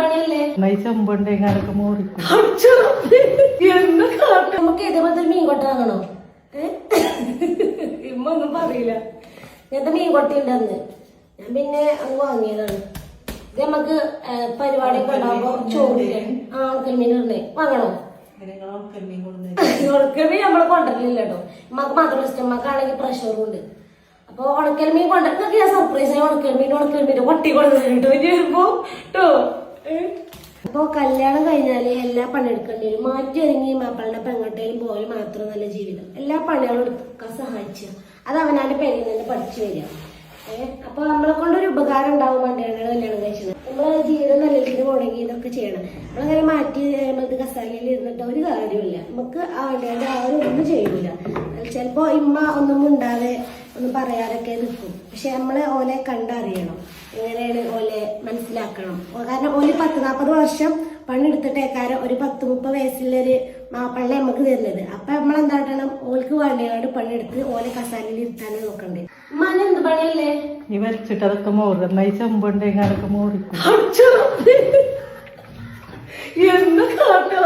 പണിയല്ലേ ചെമ്പുണ്ടെങ്കിലൊക്കെ മോറിക്കും. നമുക്ക് ഇതേപോലത്തെ മീൻ കൊട്ട വാങ്ങണോ? ഇമ്മ ഒന്നും പറയില്ല. ഇങ്ങനത്തെ മീൻ കൊട്ട ഉണ്ടെന്ന് ഞാൻ പിന്നെ അങ്ങ് വാങ്ങിയതാണ്. ഇത് നമുക്ക് പരിപാടിയൊക്കെ ഉണ്ടാകുമ്പോ ചോറില്ലേ ഉണക്കൽമീൻ ഇടണേ വാങ്ങണോ? ഉണക്കൽമീൻ നമ്മള് കൊണ്ടുവരില്ല കേട്ടോ. ഉമ്മക്ക് മാത്രം ഇഷ്ടം. ഉമ്മക്കാണെങ്കിൽ പ്രഷറും ഉണ്ട്. അപ്പൊ ഉണക്കൽമീൻ കൊണ്ടുവരുന്നൊക്കെ ഞാൻ സർപ്രൈസ് ആയി ഉണക്കൽമീൻ വട്ടി കൊണ്ടുവന്നിട്ടോ കേട്ടോ. അപ്പൊ കല്യാണം കഴിഞ്ഞാല് എല്ലാ പണിയെടുക്കേണ്ടി വരും. മാറ്റി ഒരുങ്ങി മാപ്പിളുടെ പെങ്ങട്ടയിലും പോയാൽ മാത്രം നല്ല ജീവിതം. എല്ലാ പണികളും എടുക്കാൻ സഹായിച്ച അത് അവനാന്റെ പേരിൽ നിന്ന് പഠിച്ചു വരിക. അപ്പൊ നമ്മളെ കൊണ്ടൊരു ഉപകാരം ഉണ്ടാവും വേണ്ടിയാണ് കല്യാണം കഴിച്ചത്. നമ്മളെ ജീവിതം നല്ല രീതിയിൽ മുടങ്ങി ഇതൊക്കെ ചെയ്യണം. നമ്മളങ്ങനെ മാറ്റി കസാലയിൽ ഇരുന്നിട്ട് ഒരു കാര്യമില്ല. നമുക്ക് വേണ്ടിയാണ്ട് ആരും ചെയ്യൂല. ചിലപ്പോ ഇമ്മ ഒന്നും ഉണ്ടാതെ ഒന്നും പറയാതൊക്കെ നിൽക്കും. പക്ഷെ നമ്മള് ഓലെ കണ്ടറിയണം. എങ്ങനെയാണ് ഓലെ മനസ്സിലാക്കണം. കാരണം ഓല് 10-40 വർഷം പണിയെടുത്തിട്ടേക്കാരം ഒരു 10-30 വയസ്സുള്ളൊരു മാപ്പിളെ നമുക്ക് തരുന്നത്. അപ്പൊ നമ്മളെന്താട്ടണം ഓൾക്ക് വേണ്ടിയാണ് പണിയെടുത്ത് ഓലെ കസാലയിൽ ഇരുത്താനും നോക്കണ്ടേ. ഉമ്മാനെ എന്ത് പണിയല്ലേ ഈ വരച്ചിട്ട് അതൊക്കെ മോറുന്ന ഈ ചെമ്പുണ്ടെങ്കിലൊക്കെ മോറിക്കും. എന്ന് കാട്ടോ